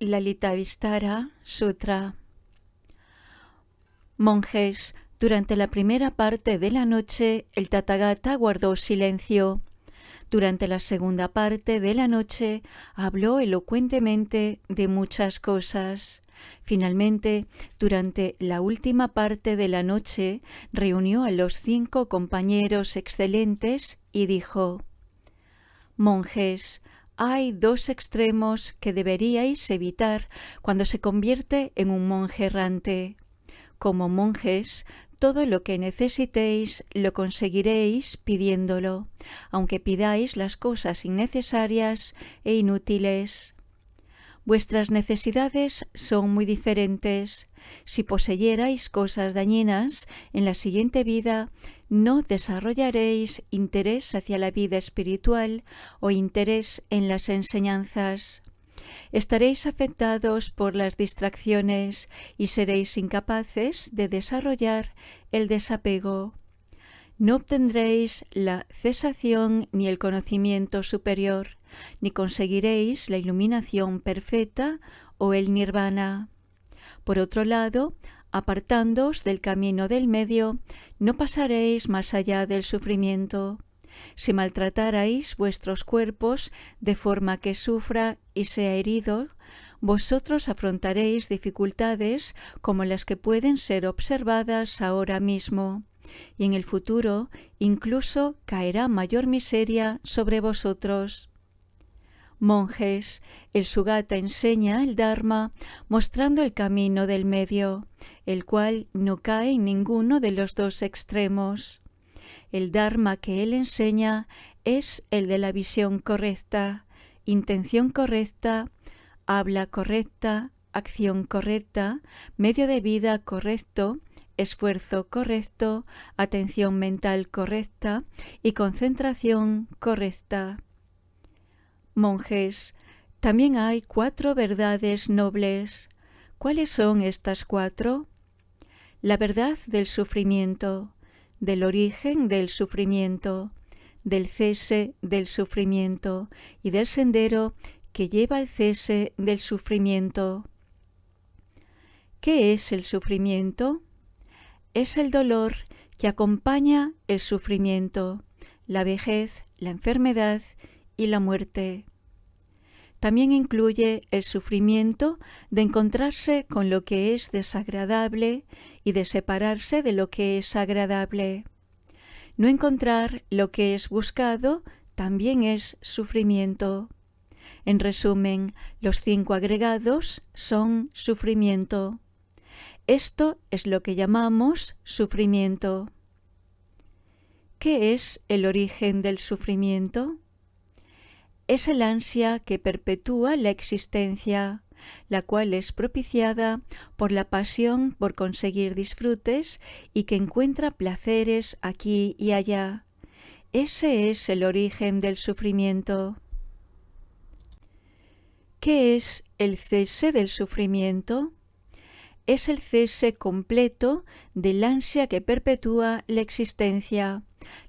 Lalitavistara Sutra. Monjes, durante la primera parte de la noche el Tathagata guardó silencio. Durante la segunda parte de la noche habló elocuentemente de muchas cosas. Finalmente, durante la última parte de la noche, reunió a los 5 compañeros excelentes y dijo: Monjes, hay 2 extremos que deberíais evitar cuando se convierte en un monje errante. Como monjes, todo lo que necesitéis lo conseguiréis pidiéndolo, aunque pidáis las cosas innecesarias e inútiles. Vuestras necesidades son muy diferentes. Si poseyerais cosas dañinas, en la siguiente vida no desarrollaréis interés hacia la vida espiritual o interés en las enseñanzas. Estaréis afectados por las distracciones y seréis incapaces de desarrollar el desapego. No obtendréis la cesación ni el conocimiento superior, ni conseguiréis la iluminación perfecta o el nirvana. Por otro lado, apartándoos del camino del medio, no pasaréis más allá del sufrimiento. Si maltratarais vuestros cuerpos de forma que sufra y sea herido, vosotros afrontaréis dificultades como las que pueden ser observadas ahora mismo, y en el futuro incluso caerá mayor miseria sobre vosotros. Monjes, el Sugata enseña el Dharma mostrando el camino del medio, el cual no cae en ninguno de los 2 extremos. El Dharma que él enseña es el de la visión correcta, intención correcta, habla correcta, acción correcta, medio de vida correcto, esfuerzo correcto, atención mental correcta y concentración correcta. Monjes, también hay 4 verdades nobles. ¿Cuáles son estas 4? La verdad del sufrimiento, del origen del sufrimiento, del cese del sufrimiento y del sendero que lleva al cese del sufrimiento. ¿Qué es el sufrimiento? Es el dolor que acompaña el sufrimiento, la vejez, la enfermedad y la muerte. También incluye el sufrimiento de encontrarse con lo que es desagradable y de separarse de lo que es agradable. No encontrar lo que es buscado también es sufrimiento. En resumen, los 5 agregados son sufrimiento. Esto es lo que llamamos sufrimiento. ¿Qué es el origen del sufrimiento? Es el ansia que perpetúa la existencia, la cual es propiciada por la pasión por conseguir disfrutes y que encuentra placeres aquí y allá. Ese es el origen del sufrimiento. ¿Qué es el cese del sufrimiento? Es el cese completo del ansia que perpetúa la existencia,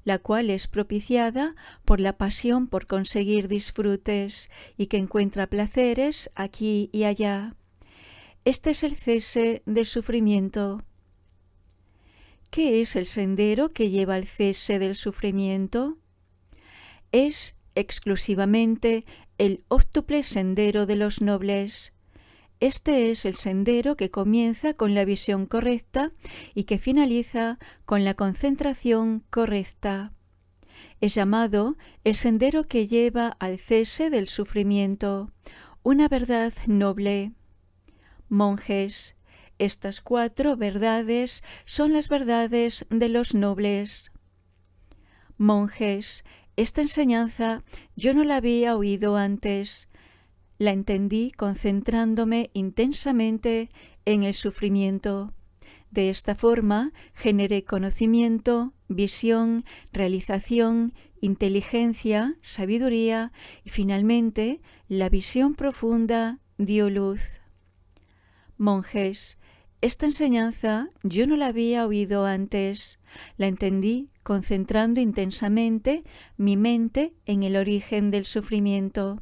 la cual es propiciada por la pasión por conseguir disfrutes y que encuentra placeres aquí y allá. Este es el cese del sufrimiento. ¿Qué es el sendero que lleva al cese del sufrimiento? Es exclusivamente el óctuple sendero de los nobles. Este es el sendero que comienza con la visión correcta y que finaliza con la concentración correcta. Es llamado el sendero que lleva al cese del sufrimiento, una verdad noble. Monjes, estas 4 verdades son las verdades de los nobles. Monjes, esta enseñanza yo no la había oído antes. La entendí concentrándome intensamente en el sufrimiento. De esta forma generé conocimiento, visión, realización, inteligencia, sabiduría y finalmente la visión profunda dio luz. Monjes, esta enseñanza yo no la había oído antes. La entendí concentrando intensamente mi mente en el origen del sufrimiento.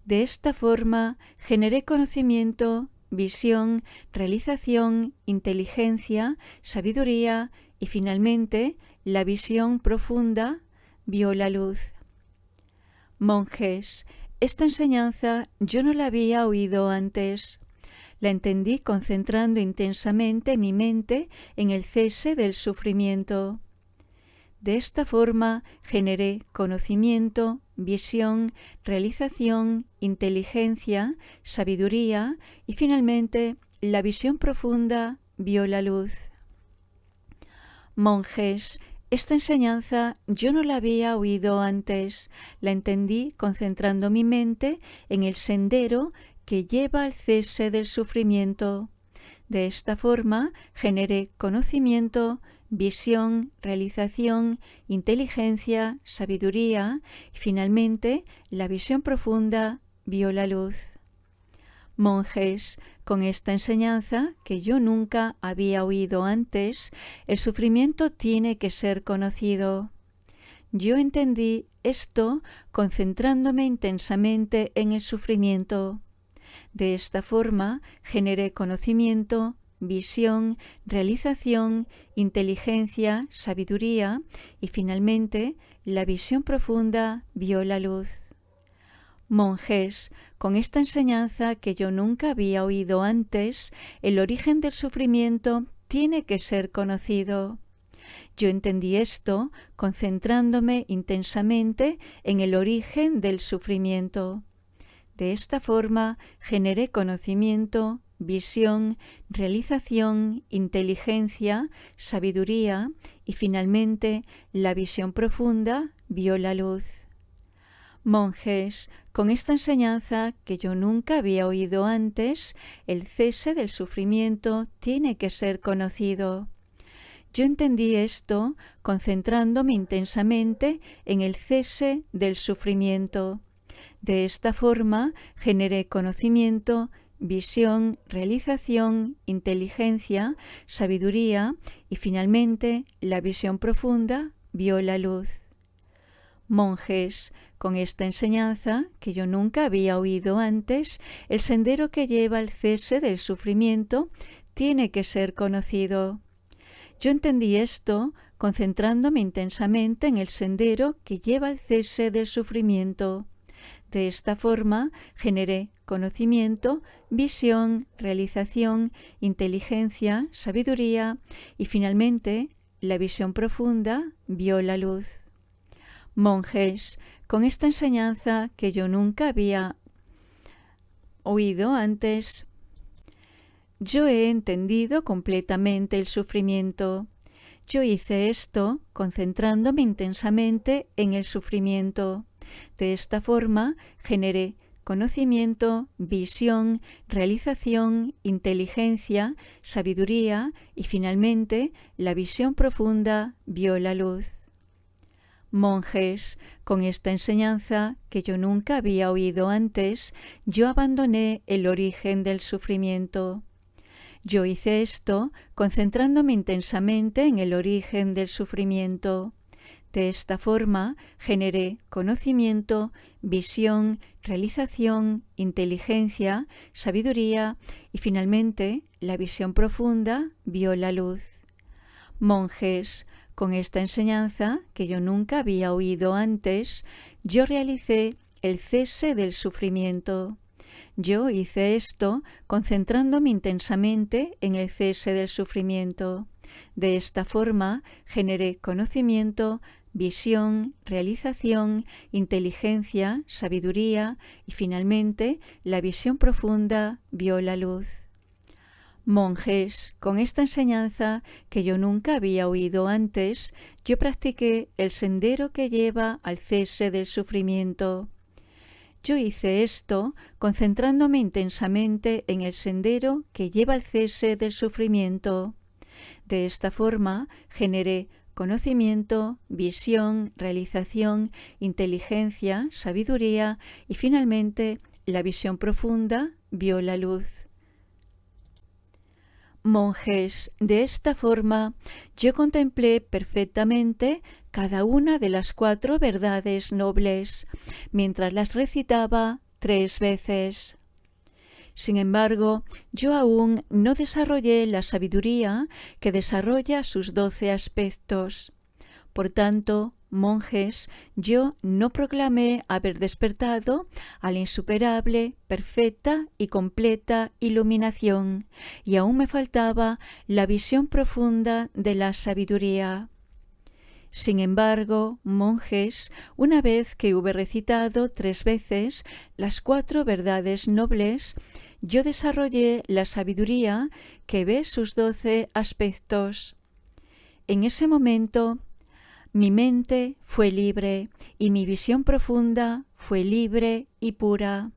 De esta forma generé conocimiento, visión, realización, inteligencia, sabiduría y finalmente la visión profunda vio la luz. Monjes, esta enseñanza yo no la había oído antes. La entendí concentrando intensamente mi mente en el cese del sufrimiento. De esta forma generé conocimiento, visión, realización, inteligencia, sabiduría y finalmente la visión profunda vio la luz. Monjes, esta enseñanza yo no la había oído antes, la entendí concentrando mi mente en el sendero que lleva al cese del sufrimiento. De esta forma generé conocimiento, visión, realización, inteligencia, sabiduría y finalmente la visión profunda vio la luz. Monjes, con esta enseñanza que yo nunca había oído antes, el sufrimiento tiene que ser conocido. Yo entendí esto concentrándome intensamente en el sufrimiento. De esta forma generé conocimiento, visión, realización, inteligencia, sabiduría y finalmente la visión profunda vio la luz. Monjes, con esta enseñanza que yo nunca había oído antes, el origen del sufrimiento tiene que ser conocido. Yo entendí esto concentrándome intensamente en el origen del sufrimiento. De esta forma generé conocimiento, visión, realización, inteligencia, sabiduría y finalmente la visión profunda vio la luz. Monjes, con esta enseñanza que yo nunca había oído antes, el cese del sufrimiento tiene que ser conocido. Yo entendí esto concentrándome intensamente en el cese del sufrimiento. De esta forma generé conocimiento, visión, realización, inteligencia, sabiduría y finalmente la visión profunda vio la luz. Monjes, con esta enseñanza que yo nunca había oído antes, el sendero que lleva al cese del sufrimiento tiene que ser conocido. Yo entendí esto concentrándome intensamente en el sendero que lleva al cese del sufrimiento. De esta forma generé conocimiento, visión, realización, inteligencia, sabiduría y finalmente la visión profunda vio la luz. Monjes, con esta enseñanza que yo nunca había oído antes, yo he entendido completamente el sufrimiento. Yo hice esto concentrándome intensamente en el sufrimiento. De esta forma generé conocimiento, visión, realización, inteligencia, sabiduría y finalmente la visión profunda vio la luz. Monjes, con esta enseñanza que yo nunca había oído antes, yo abandoné el origen del sufrimiento. Yo hice esto concentrándome intensamente en el origen del sufrimiento. De esta forma generé conocimiento, visión, realización, inteligencia, sabiduría y finalmente la visión profunda vio la luz. Monjes, con esta enseñanza que yo nunca había oído antes, yo realicé el cese del sufrimiento. Yo hice esto concentrándome intensamente en el cese del sufrimiento. De esta forma generé conocimiento, visión, realización, inteligencia, sabiduría y finalmente la visión profunda vio la luz. Monjes, con esta enseñanza que yo nunca había oído antes, yo practiqué el sendero que lleva al cese del sufrimiento. Yo hice esto concentrándome intensamente en el sendero que lleva al cese del sufrimiento. De esta forma generé conocimiento, visión, realización, inteligencia, sabiduría y finalmente la visión profunda vio la luz. Monjes, de esta forma yo contemplé perfectamente cada una de las 4 verdades nobles. Mientras las recitaba, 3 veces. Sin embargo, yo aún no desarrollé la sabiduría que desarrolla sus 12 aspectos. Por tanto, monjes, yo no proclamé haber despertado a la insuperable, perfecta y completa iluminación, y aún me faltaba la visión profunda de la sabiduría. Sin embargo, monjes, una vez que hube recitado 3 veces las 4 verdades nobles, yo desarrollé la sabiduría que ve sus 12 aspectos. En ese momento, mi mente fue libre y mi visión profunda fue libre y pura.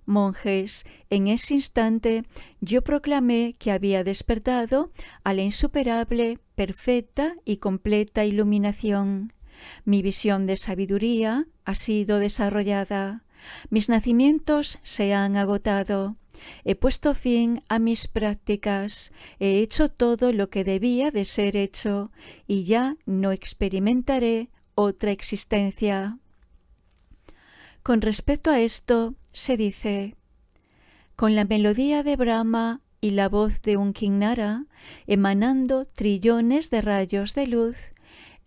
Monjes, en ese instante yo proclamé que había despertado a la insuperable, perfecta y completa iluminación. Mi visión de sabiduría ha sido desarrollada. Mis nacimientos se han agotado. He puesto fin a mis prácticas. He hecho todo lo que debía de ser hecho y ya no experimentaré otra existencia. Con respecto a esto, se dice: con la melodía de Brahma y la voz de un Kinnara, emanando trillones de rayos de luz,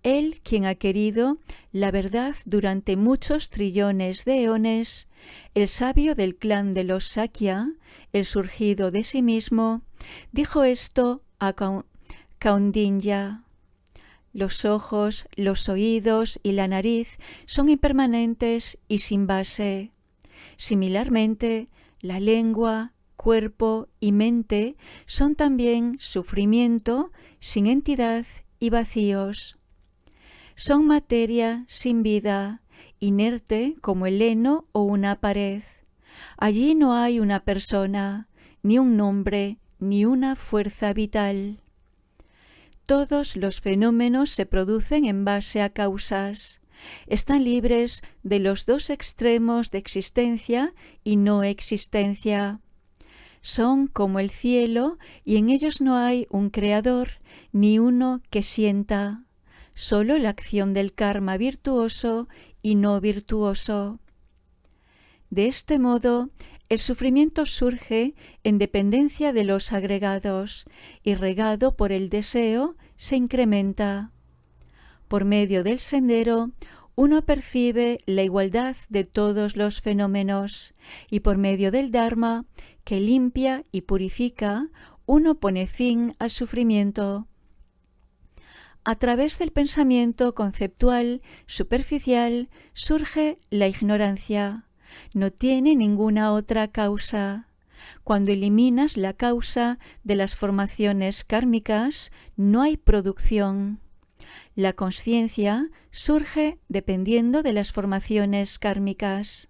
él, quien ha querido la verdad durante muchos trillones de eones, el sabio del clan de los Sakya, el surgido de sí mismo, dijo esto a Kaundinya. Los ojos, los oídos y la nariz son impermanentes y sin base. Similarmente, la lengua, cuerpo y mente son también sufrimiento, sin entidad y vacíos. Son materia sin vida, inerte como el heno o una pared. Allí no hay una persona, ni un nombre, ni una fuerza vital. Todos los fenómenos se producen en base a causas. Están libres de los 2 extremos de existencia y no existencia. Son como el cielo y en ellos no hay un creador ni uno que sienta. Solo la acción del karma virtuoso y no virtuoso. De este modo, el sufrimiento surge en dependencia de los agregados y regado por el deseo se incrementa. Por medio del sendero, uno percibe la igualdad de todos los fenómenos y por medio del Dharma, que limpia y purifica, uno pone fin al sufrimiento. A través del pensamiento conceptual superficial surge la ignorancia. No tiene ninguna otra causa. Cuando eliminas la causa de las formaciones kármicas, no hay producción. La consciencia surge dependiendo de las formaciones kármicas.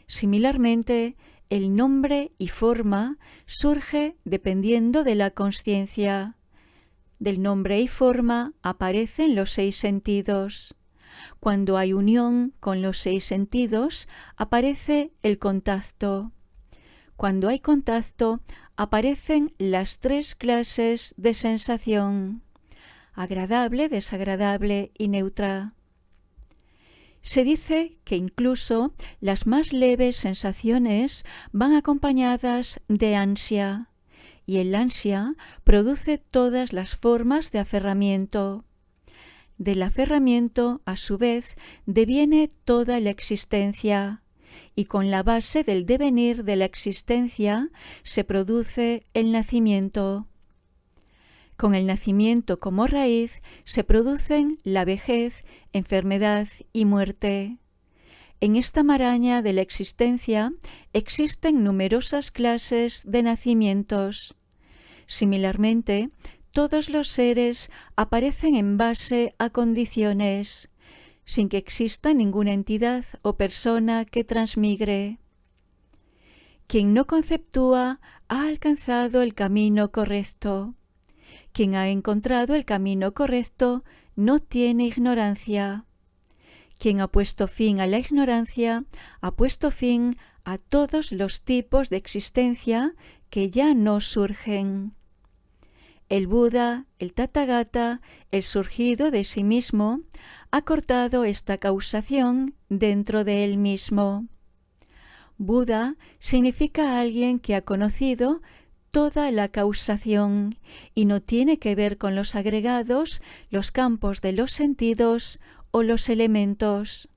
Similarmente, el nombre y forma surge dependiendo de la consciencia. Del nombre y forma aparecen los 6 sentidos. Cuando hay unión con los 6 sentidos, aparece el contacto. Cuando hay contacto, aparecen las 3 clases de sensación: agradable, desagradable y neutra. Se dice que incluso las más leves sensaciones van acompañadas de ansia, y el ansia produce todas las formas de aferramiento. Del aferramiento, a su vez, deviene toda la existencia, y con la base del devenir de la existencia se produce el nacimiento. Con el nacimiento como raíz se producen la vejez, enfermedad y muerte. En esta maraña de la existencia existen numerosas clases de nacimientos. Similarmente, todos los seres aparecen en base a condiciones, sin que exista ninguna entidad o persona que transmigre. Quien no conceptúa ha alcanzado el camino correcto. Quien ha encontrado el camino correcto no tiene ignorancia. Quien ha puesto fin a la ignorancia ha puesto fin a todos los tipos de existencia que ya no surgen. El Buda, el Tathagata, el surgido de sí mismo, ha cortado esta causación dentro de él mismo. Buda significa alguien que ha conocido toda la causación y no tiene que ver con los agregados, los campos de los sentidos o los elementos.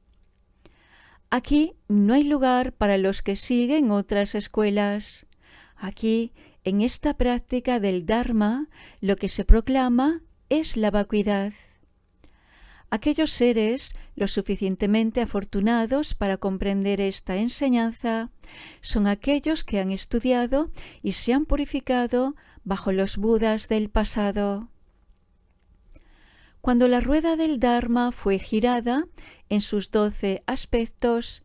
Aquí no hay lugar para los que siguen otras escuelas. Aquí, en esta práctica del Dharma, lo que se proclama es la vacuidad. Aquellos seres lo suficientemente afortunados para comprender esta enseñanza son aquellos que han estudiado y se han purificado bajo los Budas del pasado. Cuando la rueda del Dharma fue girada en sus 12 aspectos,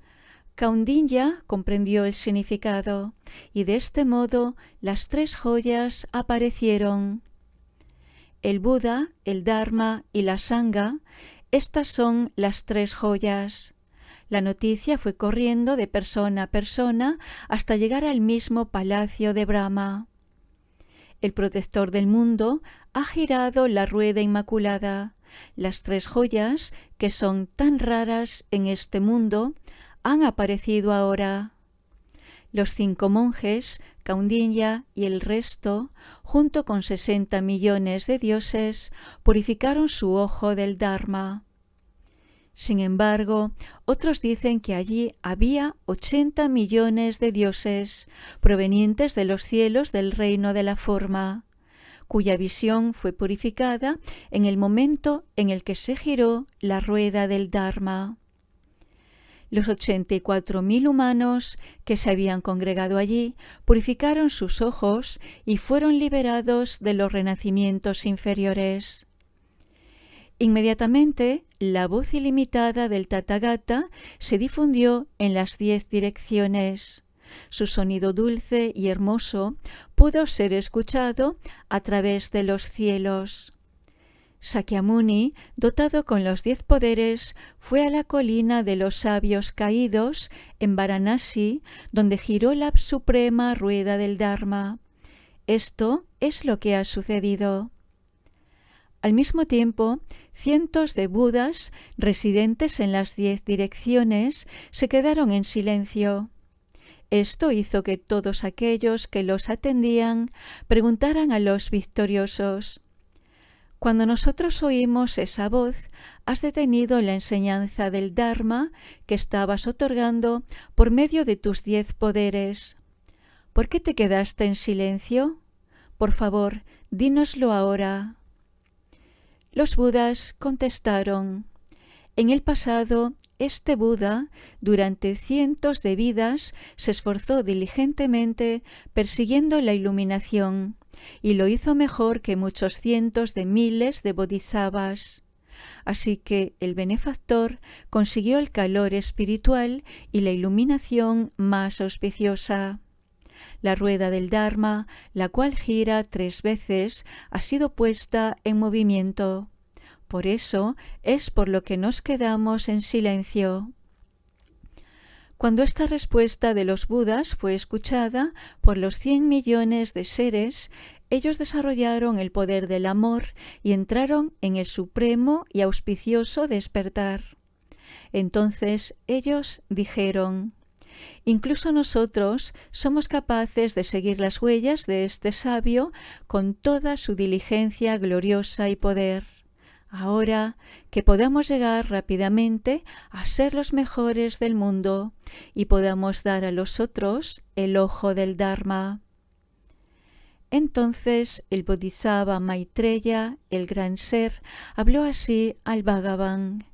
Kaundinya comprendió el significado y de este modo las 3 joyas aparecieron. El Buda, el Dharma y la Sangha, estas son las 3 joyas. La noticia fue corriendo de persona a persona hasta llegar al mismo palacio de Brahma. El protector del mundo ha girado la rueda inmaculada. Las 3 joyas, que son tan raras en este mundo, han aparecido ahora. Los 5 monjes, Kaundinya y el resto, junto con 60 millones de dioses, purificaron su ojo del Dharma. Sin embargo, otros dicen que allí había 80 millones de dioses, provenientes de los cielos del reino de la forma, cuya visión fue purificada en el momento en el que se giró la rueda del Dharma. Los 84.000 humanos que se habían congregado allí purificaron sus ojos y fueron liberados de los renacimientos inferiores. Inmediatamente, la voz ilimitada del Tathagata se difundió en las 10 direcciones. Su sonido dulce y hermoso pudo ser escuchado a través de los cielos. Sakyamuni, dotado con los 10 poderes, fue a la colina de los sabios caídos en Varanasi, donde giró la suprema rueda del Dharma. Esto es lo que ha sucedido. Al mismo tiempo, cientos de Budas residentes en las 10 direcciones se quedaron en silencio. Esto hizo que todos aquellos que los atendían preguntaran a los victoriosos: «Cuando nosotros oímos esa voz, has detenido la enseñanza del Dharma que estabas otorgando por medio de tus 10 poderes. ¿Por qué te quedaste en silencio? Por favor, dínoslo ahora». Los Budas contestaron: «En el pasado, este Buda, durante cientos de vidas, se esforzó diligentemente persiguiendo la iluminación, y lo hizo mejor que muchos cientos de miles de bodhisattvas. Así que el benefactor consiguió el calor espiritual y la iluminación más auspiciosa. La rueda del Dharma, la cual gira 3 veces, ha sido puesta en movimiento. Por eso es por lo que nos quedamos en silencio». Cuando esta respuesta de los Budas fue escuchada por los 100 millones de seres, ellos desarrollaron el poder del amor y entraron en el supremo y auspicioso despertar. Entonces ellos dijeron: «Incluso nosotros somos capaces de seguir las huellas de este sabio con toda su diligencia gloriosa y poder. Ahora que podamos llegar rápidamente a ser los mejores del mundo y podamos dar a los otros el ojo del Dharma». Entonces el Bodhisattva Maitreya, el gran ser, habló así al Bhagavan: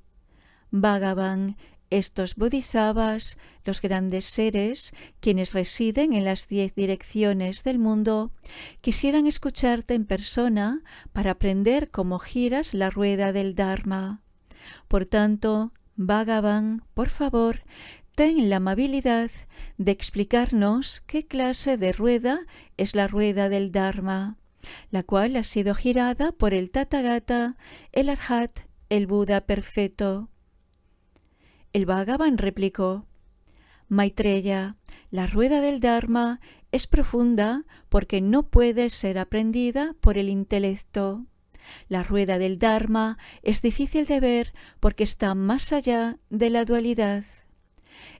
«Bhagavan, estos bodhisattvas, los grandes seres, quienes residen en las 10 direcciones del mundo, quisieran escucharte en persona para aprender cómo giras la rueda del Dharma. Por tanto, Bhagavan, por favor, ten la amabilidad de explicarnos qué clase de rueda es la rueda del Dharma, la cual ha sido girada por el Tathagata, el Arhat, el Buda perfecto». El Bhagavan replicó: «Maitreya, la rueda del Dharma es profunda porque no puede ser aprendida por el intelecto. La rueda del Dharma es difícil de ver porque está más allá de la dualidad.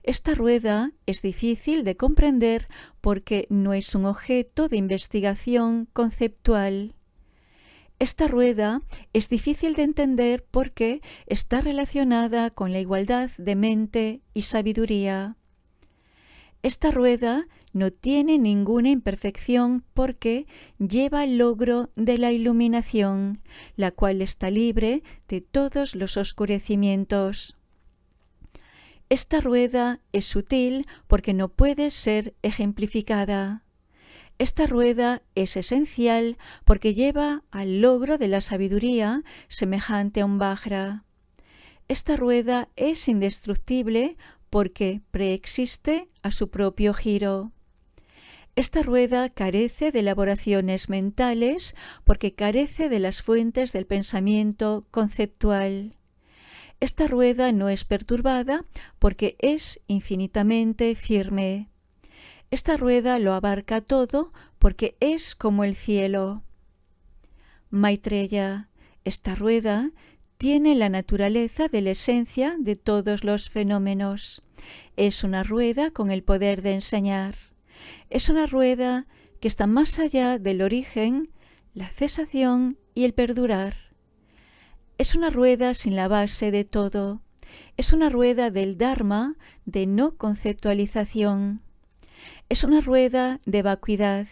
Esta rueda es difícil de comprender porque no es un objeto de investigación conceptual. Esta rueda es difícil de entender porque está relacionada con la igualdad de mente y sabiduría. Esta rueda no tiene ninguna imperfección porque lleva el logro de la iluminación, la cual está libre de todos los oscurecimientos. Esta rueda es sutil porque no puede ser ejemplificada. Esta rueda es esencial porque lleva al logro de la sabiduría semejante a un Vajra. Esta rueda es indestructible porque preexiste a su propio giro. Esta rueda carece de elaboraciones mentales porque carece de las fuentes del pensamiento conceptual. Esta rueda no es perturbada porque es infinitamente firme. Esta rueda lo abarca todo porque es como el cielo. Maitreya, esta rueda tiene la naturaleza de la esencia de todos los fenómenos. Es una rueda con el poder de enseñar. Es una rueda que está más allá del origen, la cesación y el perdurar. Es una rueda sin la base de todo. Es una rueda del Dharma de no conceptualización. Es una rueda de vacuidad,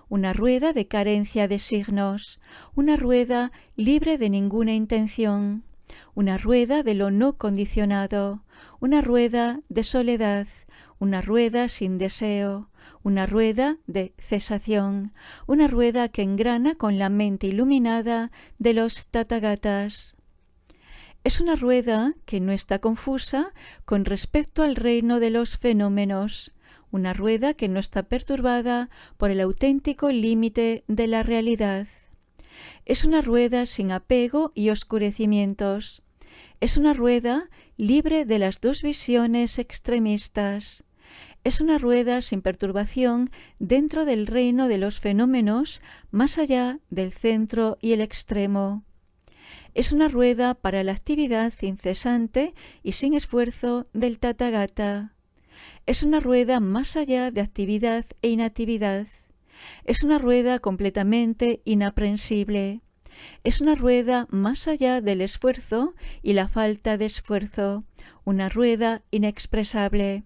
una rueda de carencia de signos, una rueda libre de ninguna intención, una rueda de lo no condicionado, una rueda de soledad, una rueda sin deseo, una rueda de cesación, una rueda que engrana con la mente iluminada de los Tathagatas. Es una rueda que no está confusa con respecto al reino de los fenómenos, una rueda que no está perturbada por el auténtico límite de la realidad. Es una rueda sin apego y oscurecimientos. Es una rueda libre de las dos visiones extremistas. Es una rueda sin perturbación dentro del reino de los fenómenos, más allá del centro y el extremo. Es una rueda para la actividad incesante y sin esfuerzo del Tathagata. Es una rueda más allá de actividad e inactividad. Es una rueda completamente inaprensible. Es una rueda más allá del esfuerzo y la falta de esfuerzo, una rueda inexpresable,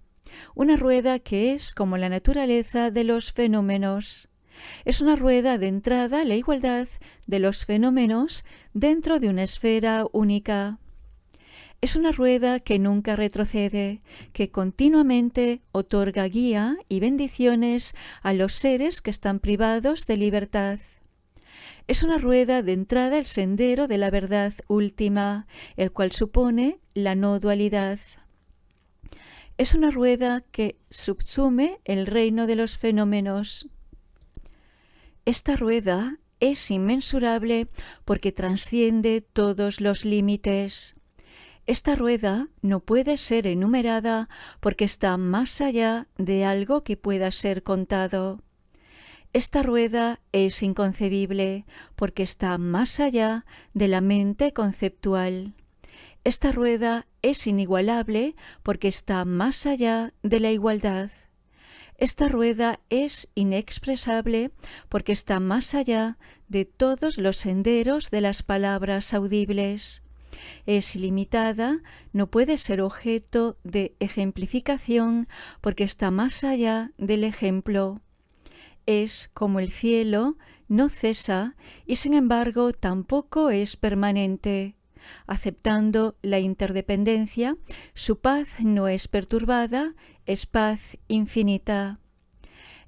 una rueda que es como la naturaleza de los fenómenos. Es una rueda de entrada a la igualdad de los fenómenos dentro de una esfera única. Es una rueda que nunca retrocede, que continuamente otorga guía y bendiciones a los seres que están privados de libertad. Es una rueda de entrada al sendero de la verdad última, el cual supone la no dualidad. Es una rueda que subsume el reino de los fenómenos. Esta rueda es inmensurable porque trasciende todos los límites. Esta rueda no puede ser enumerada porque está más allá de algo que pueda ser contado. Esta rueda es inconcebible porque está más allá de la mente conceptual. Esta rueda es inigualable porque está más allá de la igualdad. Esta rueda es inexpresable porque está más allá de todos los senderos de las palabras audibles. Es ilimitada, no puede ser objeto de ejemplificación porque está más allá del ejemplo. Es como el cielo, no cesa y sin embargo tampoco es permanente. Aceptando la interdependencia, su paz no es perturbada, es paz infinita.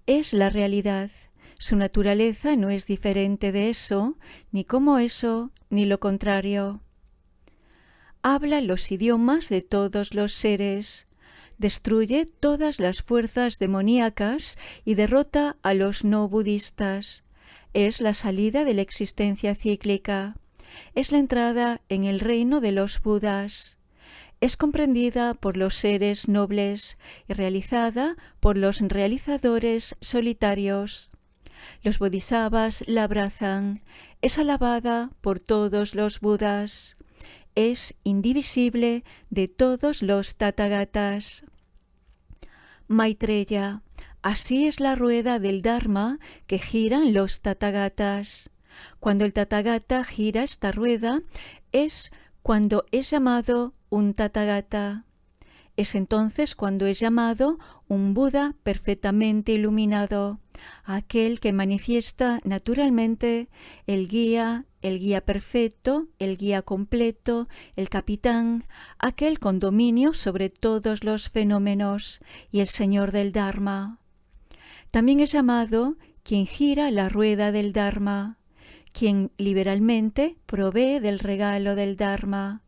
Es la realidad. Su naturaleza no es diferente de eso, ni como eso, ni lo contrario. Habla los idiomas de todos los seres, destruye todas las fuerzas demoníacas y derrota a los no budistas. Es la salida de la existencia cíclica. Es la entrada en el reino de los Budas. Es comprendida por los seres nobles y realizada por los realizadores solitarios. Los bodhisattvas la abrazan. Es alabada por todos los Budas. Es indivisible de todos los Tathagatas. Maitreya, así es la rueda del Dharma que giran los Tathagatas. Cuando el Tathagata gira esta rueda es cuando es llamado un Tathagata. Es entonces cuando es llamado un Buda perfectamente iluminado, aquel que manifiesta naturalmente el guía perfecto, el guía completo, el capitán, aquel con dominio sobre todos los fenómenos y el señor del Dharma. También es llamado quien gira la rueda del Dharma, quien liberalmente provee del regalo del Dharma,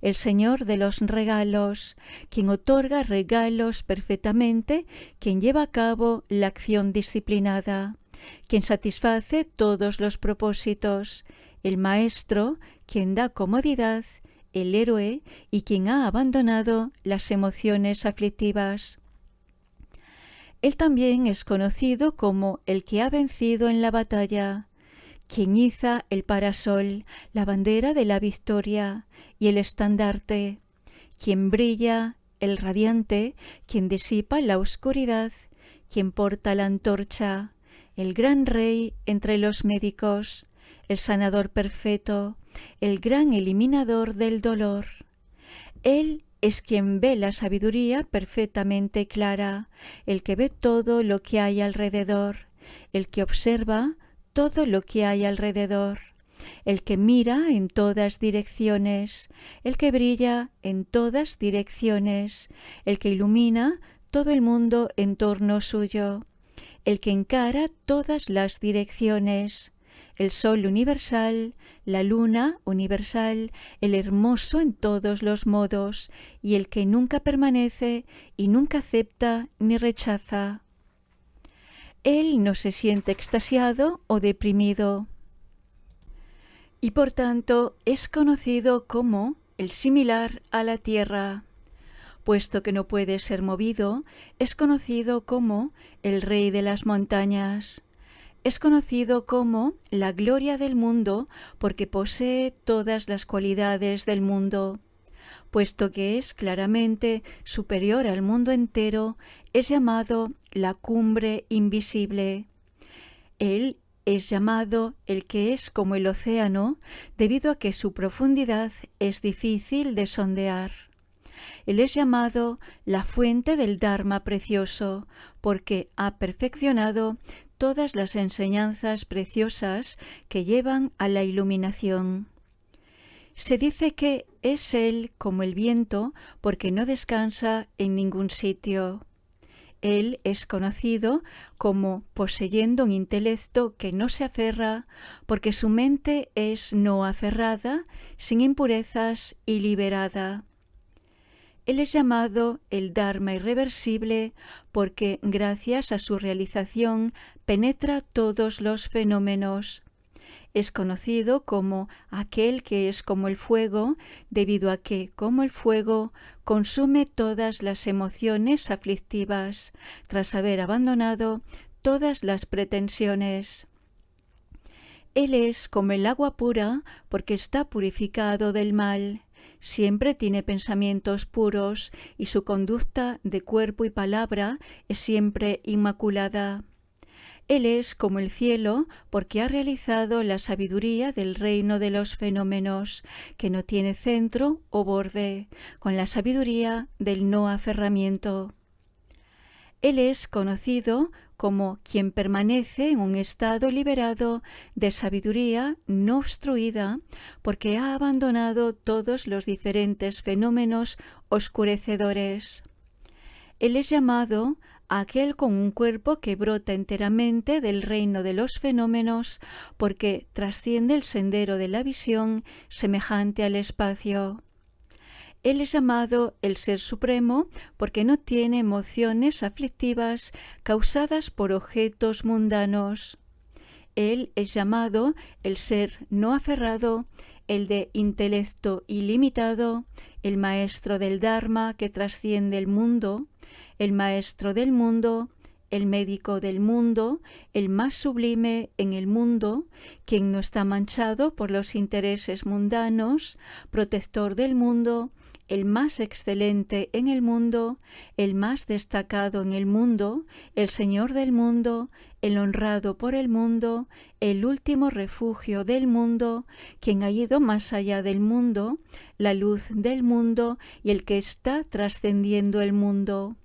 el Señor de los regalos, quien otorga regalos perfectamente, quien lleva a cabo la acción disciplinada, quien satisface todos los propósitos, el Maestro, quien da comodidad, el héroe y quien ha abandonado las emociones aflictivas. Él también es conocido como el que ha vencido en la batalla, quien iza el parasol, la bandera de la victoria y el estandarte, quien brilla, el radiante, quien disipa la oscuridad, quien porta la antorcha, el gran rey entre los médicos, el sanador perfecto, el gran eliminador del dolor. Él es quien ve la sabiduría perfectamente clara, el que ve todo lo que hay alrededor, el que observa todo lo que hay alrededor, el que mira en todas direcciones, el que brilla en todas direcciones, el que ilumina todo el mundo en torno suyo, el que encara todas las direcciones, el sol universal, la luna universal, el hermoso en todos los modos, y el que nunca permanece y nunca acepta ni rechaza. Él no se siente extasiado o deprimido y por tanto es conocido como el similar a la tierra. Puesto que no puede ser movido, es conocido como el rey de las montañas. Es conocido como la gloria del mundo porque posee todas las cualidades del mundo. Puesto que es claramente superior al mundo entero, es llamado la cumbre invisible. Él es llamado el que es como el océano, debido a que su profundidad es difícil de sondear. Él es llamado la fuente del Dharma precioso, porque ha perfeccionado todas las enseñanzas preciosas que llevan a la iluminación. Se dice que es Él como el viento porque no descansa en ningún sitio. Él es conocido como poseyendo un intelecto que no se aferra porque su mente es no aferrada, sin impurezas y liberada. Él es llamado el Dharma irreversible porque gracias a su realización penetra todos los fenómenos. Es conocido como aquel que es como el fuego, debido a que, como el fuego, consume todas las emociones aflictivas, tras haber abandonado todas las pretensiones. Él es como el agua pura, porque está purificado del mal. Siempre tiene pensamientos puros y su conducta de cuerpo y palabra es siempre inmaculada. Él es como el cielo porque ha realizado la sabiduría del reino de los fenómenos, que no tiene centro o borde, con la sabiduría del no aferramiento. Él es conocido como quien permanece en un estado liberado de sabiduría no obstruida, porque ha abandonado todos los diferentes fenómenos oscurecedores. Él es llamado aquel con un cuerpo que brota enteramente del reino de los fenómenos, porque trasciende el sendero de la visión semejante al espacio. Él es llamado el Ser Supremo porque no tiene emociones aflictivas causadas por objetos mundanos. Él es llamado el Ser no aferrado, el de intelecto ilimitado, el Maestro del Dharma que trasciende el mundo, el Maestro del mundo, el médico del mundo, el más sublime en el mundo, quien no está manchado por los intereses mundanos, protector del mundo, el más excelente en el mundo, el más destacado en el mundo, el Señor del mundo, el honrado por el mundo, el último refugio del mundo, quien ha ido más allá del mundo, la luz del mundo y el que está trascendiendo el mundo.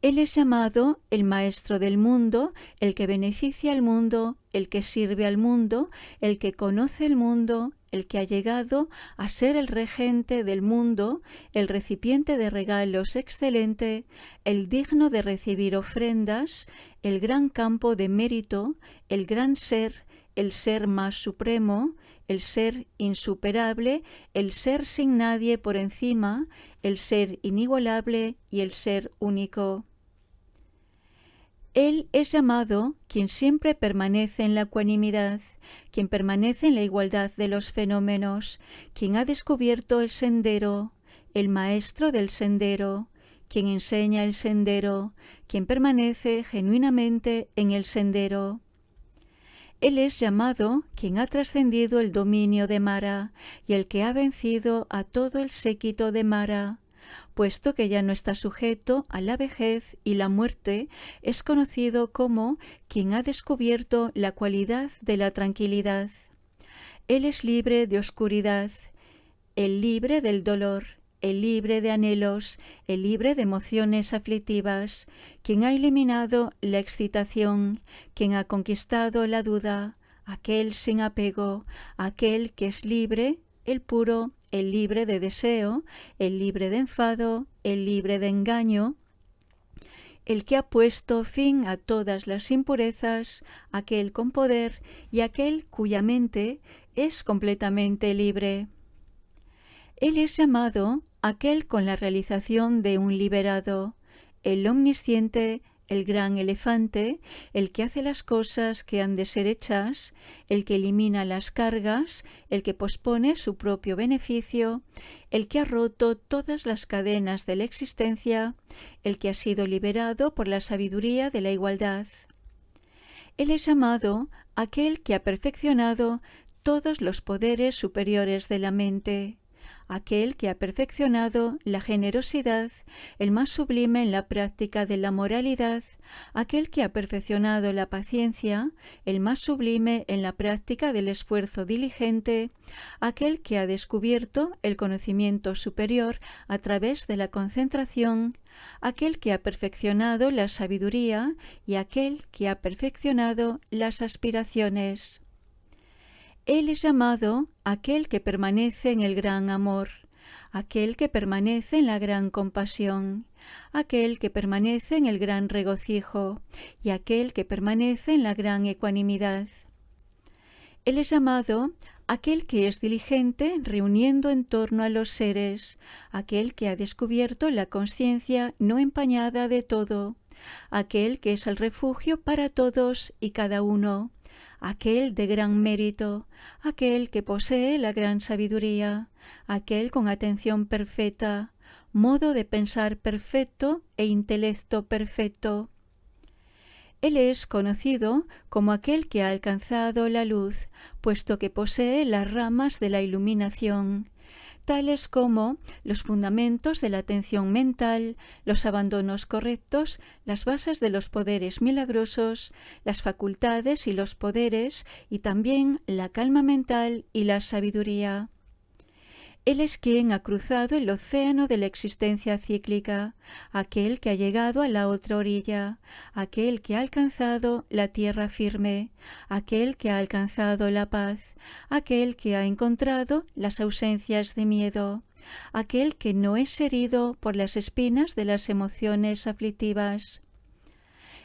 Él es llamado el Maestro del mundo, el que beneficia al mundo, el que sirve al mundo, el que conoce el mundo, el que ha llegado a ser el regente del mundo, el recipiente de regalos excelente, el digno de recibir ofrendas, el gran campo de mérito, el gran ser, el ser más supremo, el ser insuperable, el ser sin nadie por encima, el ser inigualable y el ser único. Él es llamado quien siempre permanece en la ecuanimidad, quien permanece en la igualdad de los fenómenos, quien ha descubierto el sendero, el maestro del sendero, quien enseña el sendero, quien permanece genuinamente en el sendero. Él es llamado quien ha trascendido el dominio de Mara y el que ha vencido a todo el séquito de Mara. Puesto que ya no está sujeto a la vejez y la muerte, es conocido como quien ha descubierto la cualidad de la tranquilidad. Él es libre de oscuridad, el libre del dolor, el libre de anhelos, el libre de emociones aflictivas, quien ha eliminado la excitación, quien ha conquistado la duda, aquel sin apego, aquel que es libre, el puro, el libre de deseo, el libre de enfado, el libre de engaño, el que ha puesto fin a todas las impurezas, aquel con poder y aquel cuya mente es completamente libre. Él es llamado aquel con la realización de un liberado, el omnisciente, el gran elefante, el que hace las cosas que han de ser hechas, el que elimina las cargas, el que pospone su propio beneficio, el que ha roto todas las cadenas de la existencia, el que ha sido liberado por la sabiduría de la igualdad. Él es llamado aquel que ha perfeccionado todos los poderes superiores de la mente, aquel que ha perfeccionado la generosidad, el más sublime en la práctica de la moralidad, aquel que ha perfeccionado la paciencia, el más sublime en la práctica del esfuerzo diligente, aquel que ha descubierto el conocimiento superior a través de la concentración, aquel que ha perfeccionado la sabiduría y aquel que ha perfeccionado las aspiraciones. Él es llamado aquel que permanece en el gran amor, aquel que permanece en la gran compasión, aquel que permanece en el gran regocijo y aquel que permanece en la gran ecuanimidad. Él es llamado aquel que es diligente reuniendo en torno a los seres, aquel que ha descubierto la conciencia no empañada de todo, aquel que es el refugio para todos y cada uno, aquel de gran mérito, aquel que posee la gran sabiduría, aquel con atención perfecta, modo de pensar perfecto e intelecto perfecto. Él es conocido como aquel que ha alcanzado la luz, puesto que posee las ramas de la iluminación, tales como los fundamentos de la atención mental, los abandonos correctos, las bases de los poderes milagrosos, las facultades y los poderes, y también la calma mental y la sabiduría. Él es quien ha cruzado el océano de la existencia cíclica, aquel que ha llegado a la otra orilla, aquel que ha alcanzado la tierra firme, aquel que ha alcanzado la paz, aquel que ha encontrado las ausencias de miedo, aquel que no es herido por las espinas de las emociones aflictivas.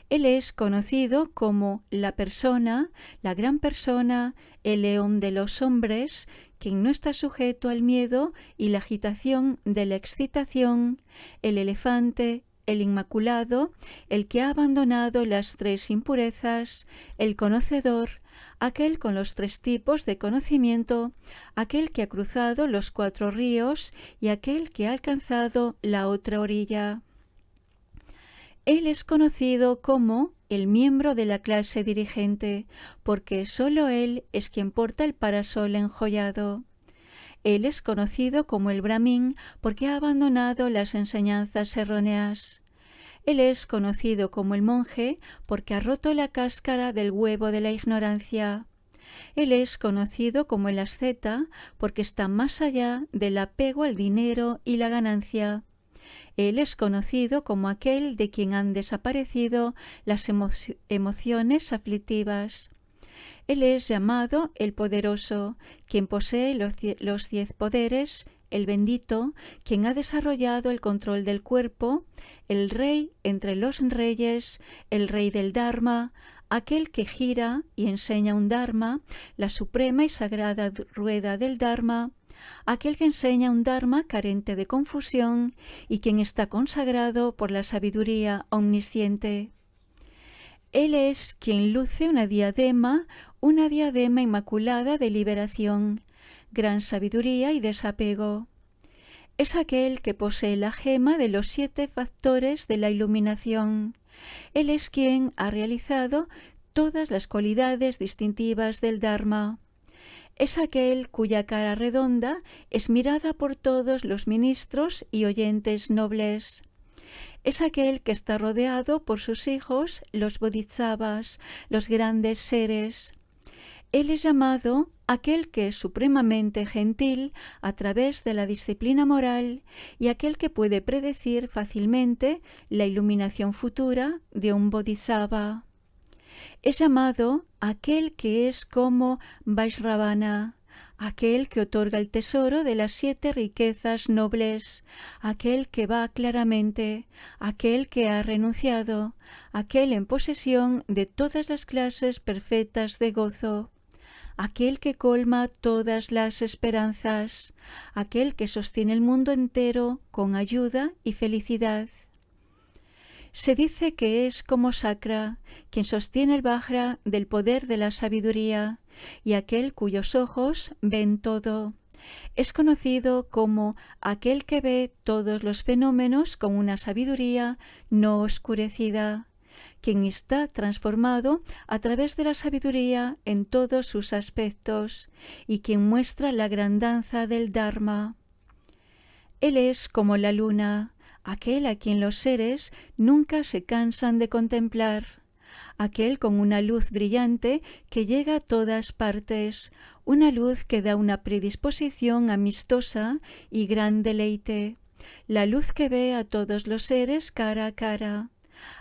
Él es conocido como la persona, la gran persona, el león de los hombres, quien no está sujeto al miedo y la agitación de la excitación, el elefante, el inmaculado, el que ha abandonado las tres impurezas, el conocedor, aquel con los tres tipos de conocimiento, aquel que ha cruzado los 4 ríos y aquel que ha alcanzado la otra orilla. Él es conocido como el miembro de la clase dirigente, porque solo él es quien porta el parasol enjollado. Él es conocido como el Brahmin porque ha abandonado las enseñanzas erróneas. Él es conocido como el monje porque ha roto la cáscara del huevo de la ignorancia. Él es conocido como el asceta porque está más allá del apego al dinero y la ganancia. Él es conocido como aquel de quien han desaparecido las emociones aflictivas. Él es llamado el poderoso, quien posee los 10 poderes, el bendito, quien ha desarrollado el control del cuerpo, el rey entre los reyes, el rey del Dharma, aquel que gira y enseña un Dharma, la suprema y sagrada rueda del Dharma, aquel que enseña un Dharma carente de confusión y quien está consagrado por la sabiduría omnisciente. Él es quien luce una diadema inmaculada de liberación, gran sabiduría y desapego. Es aquel que posee la gema de los 7 factores de la iluminación. Él es quien ha realizado todas las cualidades distintivas del Dharma. Es aquel cuya cara redonda es mirada por todos los ministros y oyentes nobles. Es aquel que está rodeado por sus hijos, los bodhisattvas, los grandes seres. Él es llamado aquel que es supremamente gentil a través de la disciplina moral y aquel que puede predecir fácilmente la iluminación futura de un bodhisattva. Es llamado aquel que es como Vajravana, aquel que otorga el tesoro de las 7 riquezas nobles, aquel que va claramente, aquel que ha renunciado, aquel en posesión de todas las clases perfectas de gozo, aquel que colma todas las esperanzas, aquel que sostiene el mundo entero con ayuda y felicidad. Se dice que es como Sakra, quien sostiene el Vajra del poder de la sabiduría, y aquel cuyos ojos ven todo. Es conocido como aquel que ve todos los fenómenos con una sabiduría no oscurecida, quien está transformado a través de la sabiduría en todos sus aspectos, y quien muestra la gran danza del Dharma. Él es como la luna, aquel a quien los seres nunca se cansan de contemplar, aquel con una luz brillante que llega a todas partes, una luz que da una predisposición amistosa y gran deleite, la luz que ve a todos los seres cara a cara,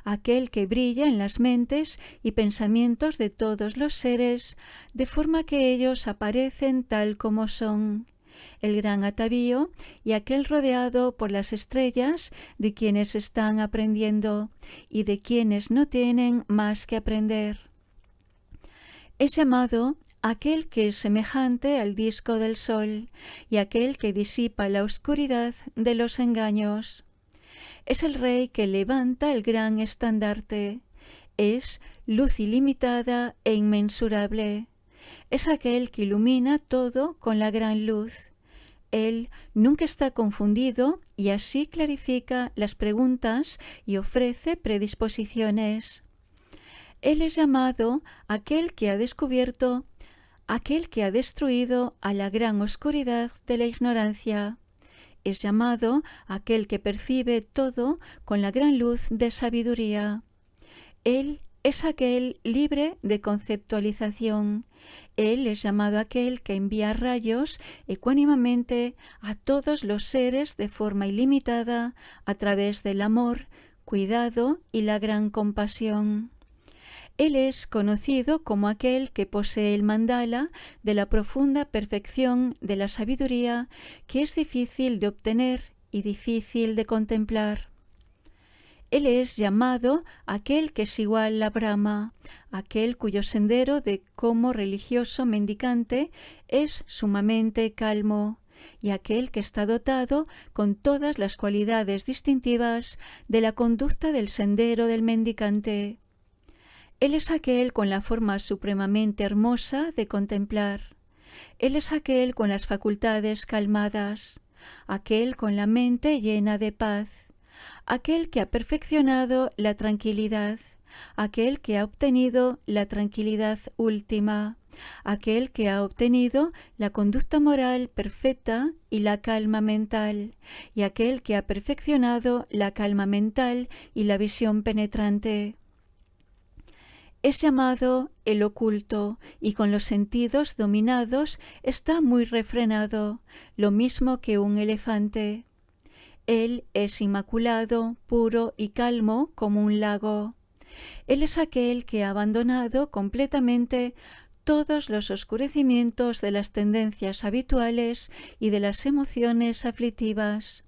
aquel que brilla en las mentes y pensamientos de todos los seres, de forma que ellos aparecen tal como son, el gran atavío y aquel rodeado por las estrellas de quienes están aprendiendo y de quienes no tienen más que aprender. Es llamado aquel que es semejante al disco del sol y aquel que disipa la oscuridad de los engaños. Es el rey que levanta el gran estandarte. Es luz ilimitada e inmensurable. Es aquel que ilumina todo con la gran luz. Él nunca está confundido y así clarifica las preguntas y ofrece predisposiciones. Él es llamado aquel que ha descubierto, aquel que ha destruido a la gran oscuridad de la ignorancia. Es llamado aquel que percibe todo con la gran luz de sabiduría. Él es aquel libre de conceptualización. Él es llamado aquel que envía rayos ecuánimamente a todos los seres de forma ilimitada a través del amor, cuidado y la gran compasión. Él es conocido como aquel que posee el mandala de la profunda perfección de la sabiduría que es difícil de obtener y difícil de contemplar. Él es llamado aquel que es igual a Brahma, aquel cuyo sendero de como religioso mendicante es sumamente calmo, y aquel que está dotado con todas las cualidades distintivas de la conducta del sendero del mendicante. Él es aquel con la forma supremamente hermosa de contemplar. Él es aquel con las facultades calmadas, aquel con la mente llena de paz, aquel que ha perfeccionado la tranquilidad, aquel que ha obtenido la tranquilidad última, aquel que ha obtenido la conducta moral perfecta y la calma mental, y aquel que ha perfeccionado la calma mental y la visión penetrante. Es llamado el oculto, y con los sentidos dominados está muy refrenado, lo mismo que un elefante. Él es inmaculado, puro y calmo como un lago. Él es aquel que ha abandonado completamente todos los oscurecimientos de las tendencias habituales y de las emociones aflictivas.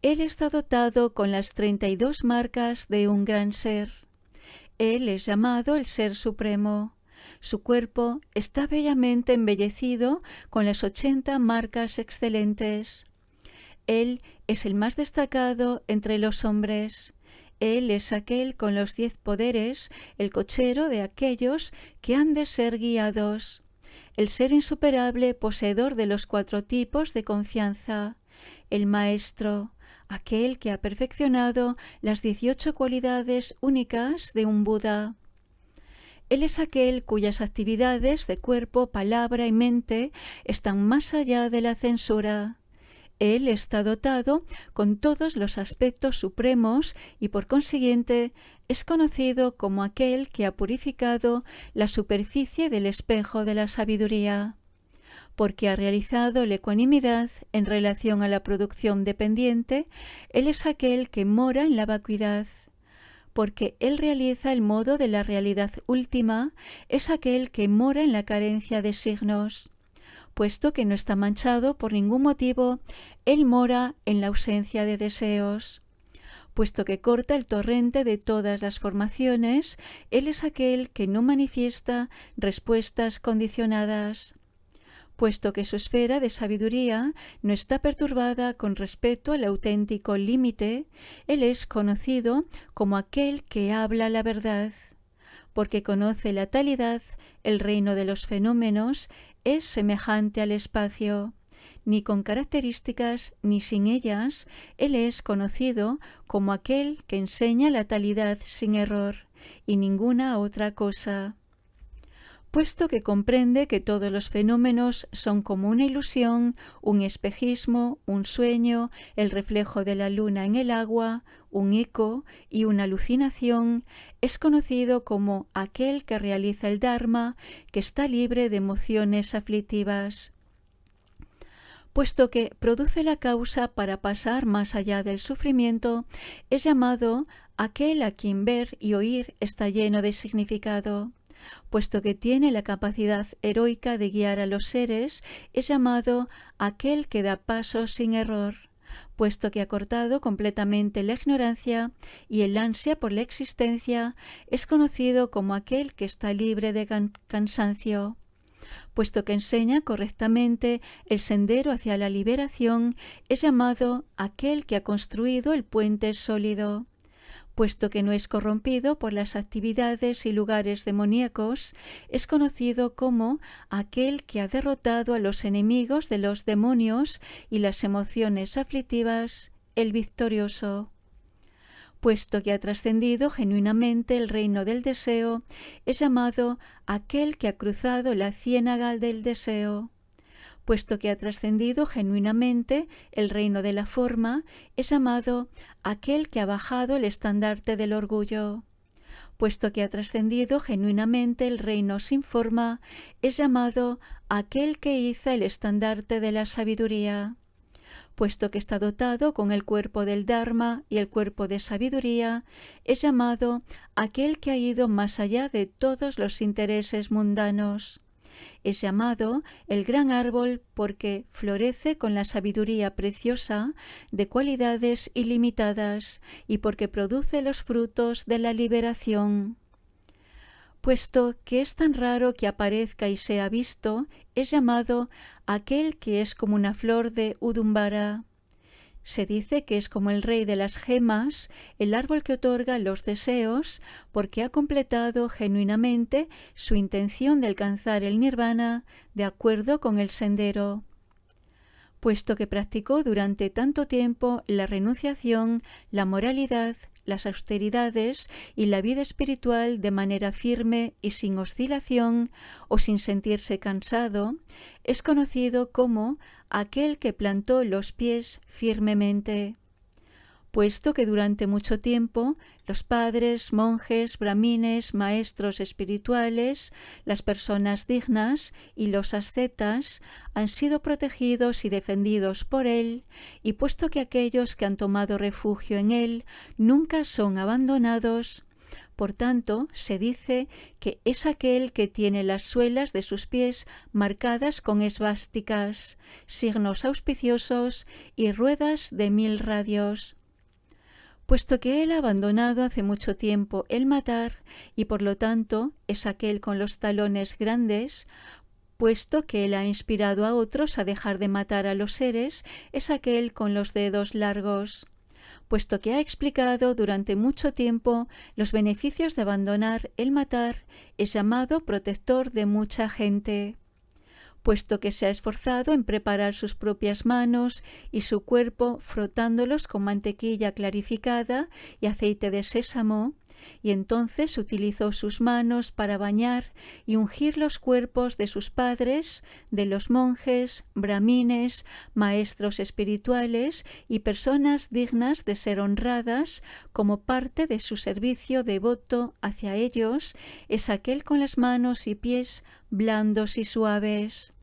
Él está dotado con las 32 marcas de un gran ser. Él es llamado el Ser Supremo. Su cuerpo está bellamente embellecido con las 80 marcas excelentes. Él es el más destacado entre los hombres. Él es aquel con los 10 poderes, el cochero de aquellos que han de ser guiados. El ser insuperable poseedor de los 4 tipos de confianza. El maestro, aquel que ha perfeccionado las 18 cualidades únicas de un Buda. Él es aquel cuyas actividades de cuerpo, palabra y mente están más allá de la censura. Él está dotado con todos los aspectos supremos y por consiguiente es conocido como aquel que ha purificado la superficie del espejo de la sabiduría, porque ha realizado la ecuanimidad en relación a la producción dependiente. Él es aquel que mora en la vacuidad. Porque él realiza el modo de la realidad última, es aquel que mora en la carencia de signos. Puesto que no está manchado por ningún motivo, él mora en la ausencia de deseos. Puesto que corta el torrente de todas las formaciones, él es aquel que no manifiesta respuestas condicionadas. Puesto que su esfera de sabiduría no está perturbada con respecto al auténtico límite, él es conocido como aquel que habla la verdad. Porque conoce la talidad, el reino de los fenómenos es semejante al espacio. Ni con características ni sin ellas, él es conocido como aquel que enseña la talidad sin error y ninguna otra cosa. Puesto que comprende que todos los fenómenos son como una ilusión, un espejismo, un sueño, el reflejo de la luna en el agua, un eco y una alucinación, es conocido como aquel que realiza el Dharma, que está libre de emociones aflictivas. Puesto que produce la causa para pasar más allá del sufrimiento, es llamado aquel a quien ver y oír está lleno de significado. Puesto que tiene la capacidad heroica de guiar a los seres, es llamado aquel que da pasos sin error. Puesto que ha cortado completamente la ignorancia y el ansia por la existencia, es conocido como aquel que está libre de cansancio. Puesto que enseña correctamente el sendero hacia la liberación, es llamado aquel que ha construido el puente sólido. Puesto que no es corrompido por las actividades y lugares demoníacos, es conocido como aquel que ha derrotado a los enemigos de los demonios y las emociones aflictivas, el victorioso. Puesto que ha trascendido genuinamente el reino del deseo, es llamado aquel que ha cruzado la ciénaga del deseo. Puesto que ha trascendido genuinamente el reino de la forma, es llamado aquel que ha bajado el estandarte del orgullo. Puesto que ha trascendido genuinamente el reino sin forma, es llamado aquel que iza el estandarte de la sabiduría. Puesto que está dotado con el cuerpo del Dharma y el cuerpo de sabiduría, es llamado aquel que ha ido más allá de todos los intereses mundanos. Es llamado el gran árbol porque florece con la sabiduría preciosa de cualidades ilimitadas y porque produce los frutos de la liberación. Puesto que es tan raro que aparezca y sea visto, es llamado aquel que es como una flor de Udumbara. Se dice que es como el rey de las gemas, el árbol que otorga los deseos, porque ha completado genuinamente su intención de alcanzar el nirvana de acuerdo con el sendero. Puesto que practicó durante tanto tiempo la renunciación, la moralidad, las austeridades y la vida espiritual de manera firme y sin oscilación o sin sentirse cansado, es conocido como aquel que plantó los pies firmemente. Puesto que durante mucho tiempo los padres, monjes, brahmines, maestros espirituales, las personas dignas y los ascetas han sido protegidos y defendidos por él, y puesto que aquellos que han tomado refugio en él nunca son abandonados, por tanto, se dice que es aquel que tiene las suelas de sus pies marcadas con esvásticas, signos auspiciosos y ruedas de 1000 radios. Puesto que él ha abandonado hace mucho tiempo el matar y por lo tanto es aquel con los talones grandes, puesto que él ha inspirado a otros a dejar de matar a los seres, es aquel con los dedos largos. Puesto que ha explicado durante mucho tiempo los beneficios de abandonar el matar, es llamado protector de mucha gente. Puesto que se ha esforzado en preparar sus propias manos y su cuerpo frotándolos con mantequilla clarificada y aceite de sésamo, y entonces utilizó sus manos para bañar y ungir los cuerpos de sus padres, de los monjes, brahmines, maestros espirituales y personas dignas de ser honradas como parte de su servicio devoto hacia ellos, es aquel con las manos y pies blandos y suaves.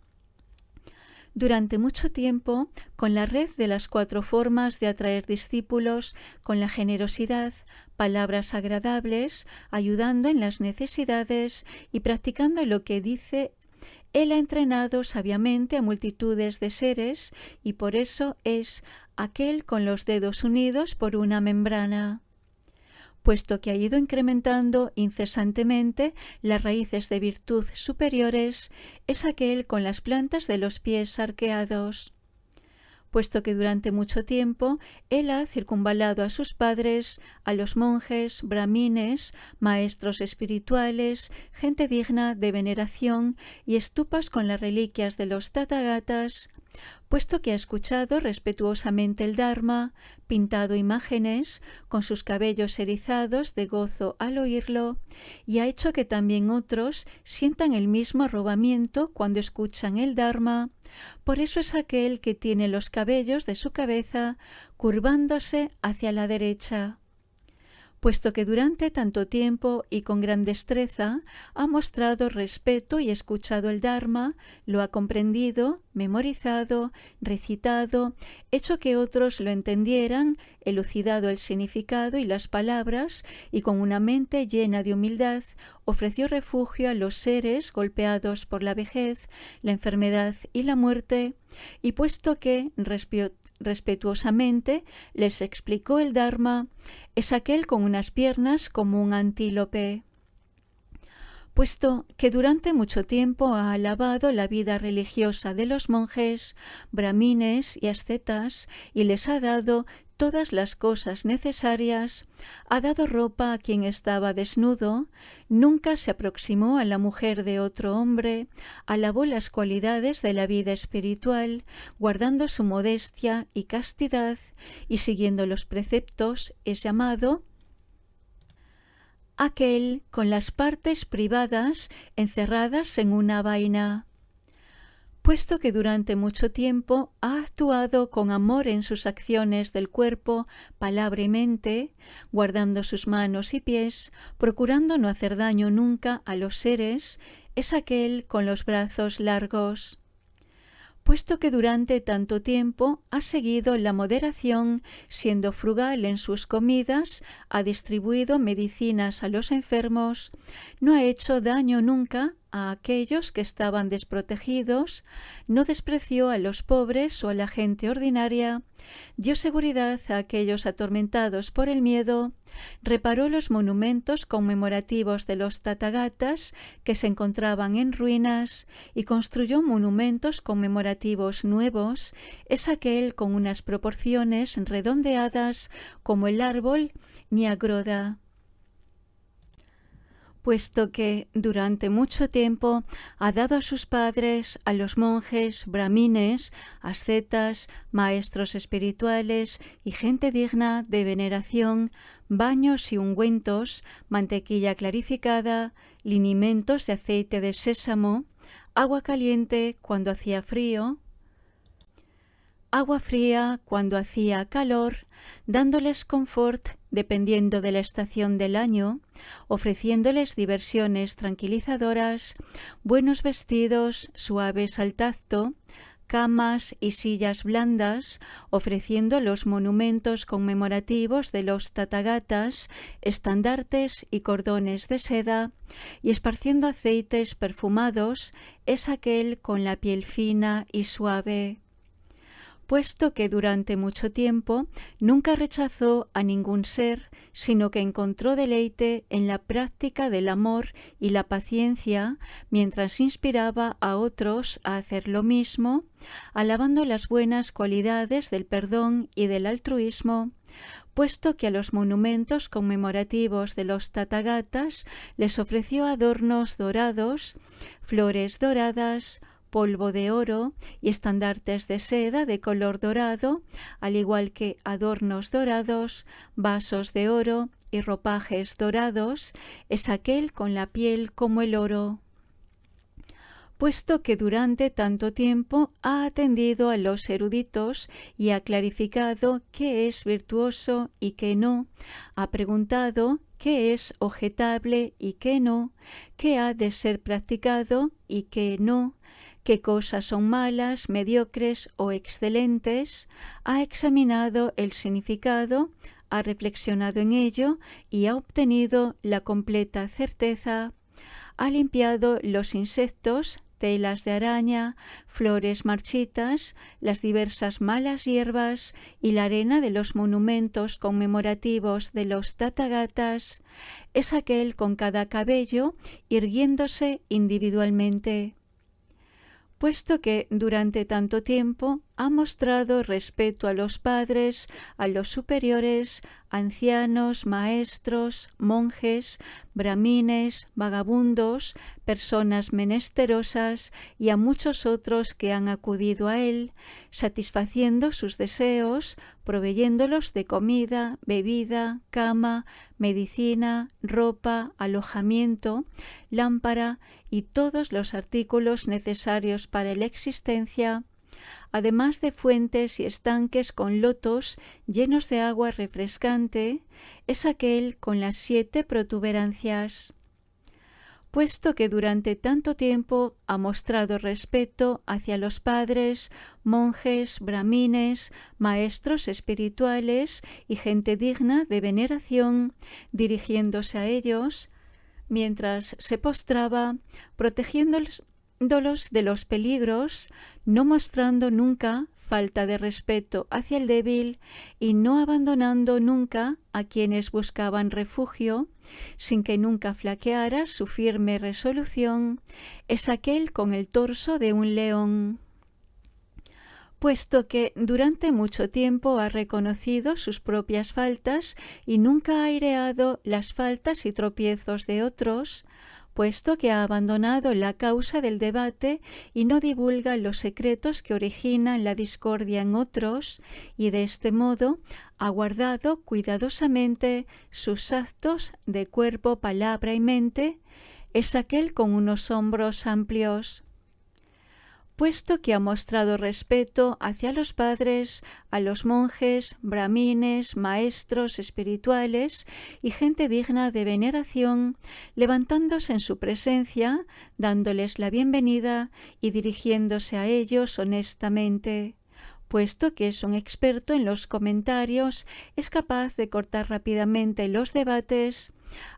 Durante mucho tiempo, con la red de las 4 formas de atraer discípulos, con la generosidad, palabras agradables, ayudando en las necesidades y practicando lo que dice, él ha entrenado sabiamente a multitudes de seres y por eso es aquel con los dedos unidos por una membrana. Puesto que ha ido incrementando incesantemente las raíces de virtud superiores, es aquel con las plantas de los pies arqueados. Puesto que durante mucho tiempo él ha circunvalado a sus padres, a los monjes, brahmines, maestros espirituales, gente digna de veneración y estupas con las reliquias de los tathagatas, puesto que ha escuchado respetuosamente el Dharma, pintado imágenes, con sus cabellos erizados de gozo al oírlo, y ha hecho que también otros sientan el mismo arrobamiento cuando escuchan el Dharma, por eso es aquel que tiene los cabellos de su cabeza curvándose hacia la derecha. Puesto que durante tanto tiempo y con gran destreza ha mostrado respeto y escuchado el Dharma, lo ha comprendido, memorizado, recitado, hecho que otros lo entendieran, elucidado el significado y las palabras, y con una mente llena de humildad, ofreció refugio a los seres golpeados por la vejez, la enfermedad y la muerte, y puesto que respetuosamente les explicó el Dharma, es aquel con unas piernas como un antílope. Puesto que durante mucho tiempo ha alabado la vida religiosa de los monjes, brahmines y ascetas y les ha dado todas las cosas necesarias, ha dado ropa a quien estaba desnudo, nunca se aproximó a la mujer de otro hombre, alabó las cualidades de la vida espiritual, guardando su modestia y castidad, y siguiendo los preceptos, es llamado aquel con las partes privadas encerradas en una vaina. Puesto que durante mucho tiempo ha actuado con amor en sus acciones del cuerpo, palabra y mente, guardando sus manos y pies, procurando no hacer daño nunca a los seres, es aquel con los brazos largos. Puesto que durante tanto tiempo ha seguido la moderación, siendo frugal en sus comidas, ha distribuido medicinas a los enfermos, no ha hecho daño nunca a aquellos que estaban desprotegidos, no despreció a los pobres o a la gente ordinaria, dio seguridad a aquellos atormentados por el miedo, reparó los monumentos conmemorativos de los tathagatas que se encontraban en ruinas y construyó monumentos conmemorativos nuevos, es aquel con unas proporciones redondeadas como el árbol Nyagroda. puesto que durante mucho tiempo ha dado a sus padres, a los monjes, brahmines, ascetas, maestros espirituales y gente digna de veneración, baños y ungüentos, mantequilla clarificada, linimentos de aceite de sésamo, agua caliente cuando hacía frío, agua fría cuando hacía calor, dándoles confort dependiendo de la estación del año, ofreciéndoles diversiones tranquilizadoras, buenos vestidos suaves al tacto, camas y sillas blandas, ofreciendo los monumentos conmemorativos de los tathagatas, estandartes y cordones de seda, y esparciendo aceites perfumados, es aquel con la piel fina y suave. Puesto que durante mucho tiempo nunca rechazó a ningún ser, sino que encontró deleite en la práctica del amor y la paciencia, mientras inspiraba a otros a hacer lo mismo, alabando las buenas cualidades del perdón y del altruismo, puesto que a los monumentos conmemorativos de los tathagatas les ofreció adornos dorados, flores doradas, polvo de oro y estandartes de seda de color dorado, al igual que adornos dorados, vasos de oro y ropajes dorados, es aquel con la piel como el oro. Puesto que durante tanto tiempo ha atendido a los eruditos y ha clarificado qué es virtuoso y qué no, ha preguntado qué es objetable y qué no, qué ha de ser practicado y qué no, qué cosas son malas, mediocres o excelentes, ha examinado el significado, ha reflexionado en ello y ha obtenido la completa certeza, ha limpiado los insectos, telas de araña, flores marchitas, las diversas malas hierbas y la arena de los monumentos conmemorativos de los tathagatas, es aquel con cada cabello irguiéndose individualmente. Puesto que durante tanto tiempo ha mostrado respeto a los padres, a los superiores, ancianos, maestros, monjes, brahmines, vagabundos, personas menesterosas y a muchos otros que han acudido a él, satisfaciendo sus deseos, proveyéndolos de comida, bebida, cama, medicina, ropa, alojamiento, lámpara y todos los artículos necesarios para la existencia, además de fuentes y estanques con lotos llenos de agua refrescante, es aquel con las 7 protuberancias. Puesto que durante tanto tiempo ha mostrado respeto hacia los padres, monjes, brahmines, maestros espirituales y gente digna de veneración, dirigiéndose a ellos, mientras se postraba, protegiéndolos de los peligros, no mostrando nunca falta de respeto hacia el débil y no abandonando nunca a quienes buscaban refugio, sin que nunca flaqueara su firme resolución, es aquel con el torso de un león. Puesto que durante mucho tiempo ha reconocido sus propias faltas y nunca ha aireado las faltas y tropiezos de otros, puesto que ha abandonado la causa del debate y no divulga los secretos que originan la discordia en otros, y de este modo ha guardado cuidadosamente sus actos de cuerpo, palabra y mente, es aquel con unos hombros amplios. Puesto que ha mostrado respeto hacia los padres, a los monjes, brahmines, maestros espirituales y gente digna de veneración, levantándose en su presencia, dándoles la bienvenida y dirigiéndose a ellos honestamente. Puesto que es un experto en los comentarios, es capaz de cortar rápidamente los debates.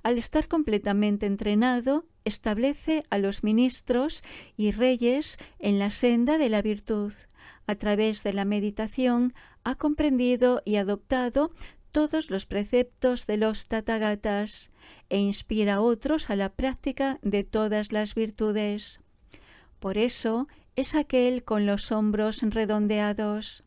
Al estar completamente entrenado, establece a los ministros y reyes en la senda de la virtud. A través de la meditación ha comprendido y adoptado todos los preceptos de los tathagatas e inspira a otros a la práctica de todas las virtudes. Por eso es aquel con los hombros redondeados.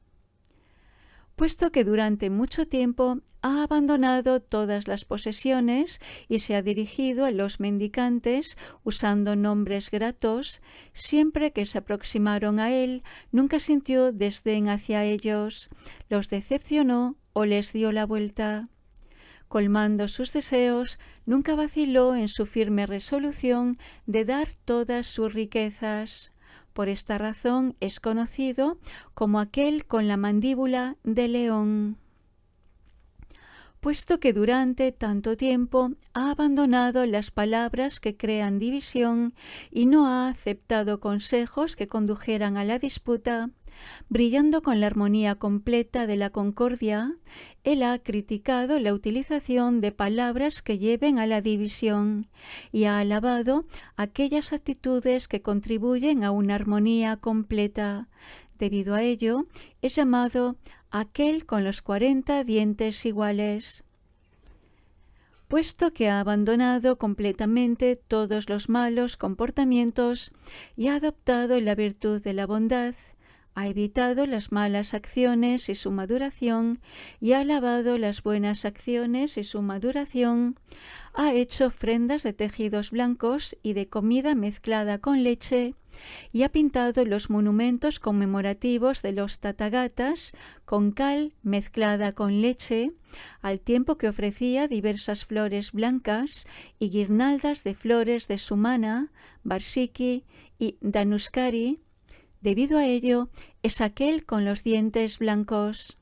puesto que durante mucho tiempo ha abandonado todas las posesiones y se ha dirigido a los mendicantes usando nombres gratos, siempre que se aproximaron a él, nunca sintió desdén hacia ellos, los decepcionó o les dio la vuelta. Colmando sus deseos, nunca vaciló en su firme resolución de dar todas sus riquezas. Por esta razón es conocido como aquel con la mandíbula de león. Puesto que durante tanto tiempo ha abandonado las palabras que crean división y no ha aceptado consejos que condujeran a la disputa, brillando con la armonía completa de la concordia, él ha criticado la utilización de palabras que lleven a la división y ha alabado aquellas actitudes que contribuyen a una armonía completa. Debido a ello, es llamado aquel con los 40 dientes iguales. Puesto que ha abandonado completamente todos los malos comportamientos y ha adoptado la virtud de la bondad, ha evitado las malas acciones y su maduración, y ha alabado las buenas acciones y su maduración, ha hecho ofrendas de tejidos blancos y de comida mezclada con leche, y ha pintado los monumentos conmemorativos de los Tathagatas con cal mezclada con leche, al tiempo que ofrecía diversas flores blancas y guirnaldas de flores de sumana, varsiki y dhanuskari. Debido a ello, es aquel con los dientes blancos.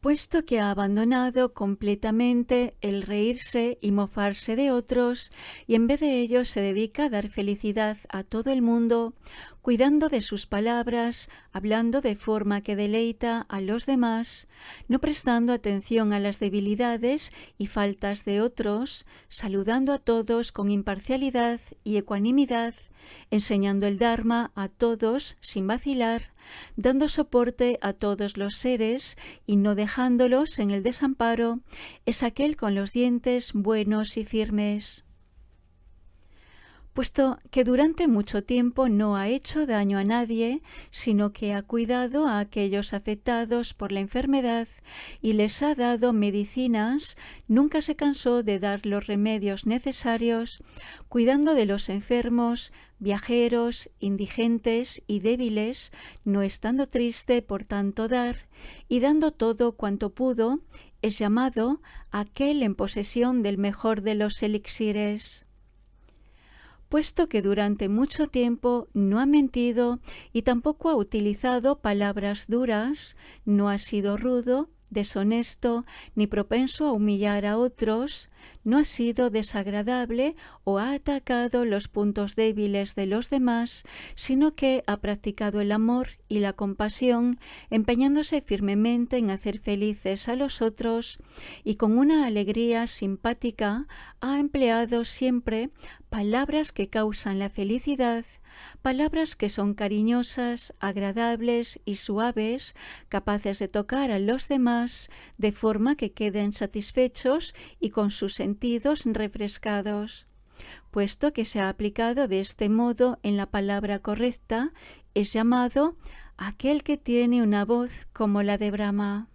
Puesto que ha abandonado completamente el reírse y mofarse de otros, y en vez de ello se dedica a dar felicidad a todo el mundo, cuidando de sus palabras, hablando de forma que deleita a los demás, no prestando atención a las debilidades y faltas de otros, saludando a todos con imparcialidad y ecuanimidad, enseñando el Dharma a todos sin vacilar, dando soporte a todos los seres y no dejándolos en el desamparo, es aquel con los dientes buenos y firmes. Puesto que durante mucho tiempo no ha hecho daño a nadie, sino que ha cuidado a aquellos afectados por la enfermedad y les ha dado medicinas, nunca se cansó de dar los remedios necesarios, cuidando de los enfermos, viajeros, indigentes y débiles, no estando triste por tanto dar, y dando todo cuanto pudo, es llamado aquel en posesión del mejor de los elixires. Puesto que durante mucho tiempo no ha mentido y tampoco ha utilizado palabras duras, no ha sido rudo, deshonesto, ni propenso a humillar a otros, no ha sido desagradable o ha atacado los puntos débiles de los demás, sino que ha practicado el amor y la compasión, empeñándose firmemente en hacer felices a los otros, y con una alegría simpática ha empleado siempre palabras que causan la felicidad, palabras que son cariñosas, agradables y suaves, capaces de tocar a los demás de forma que queden satisfechos y con sus sentidos refrescados. Puesto que se ha aplicado de este modo en la palabra correcta, es llamado aquel que tiene una voz como la de Brahma.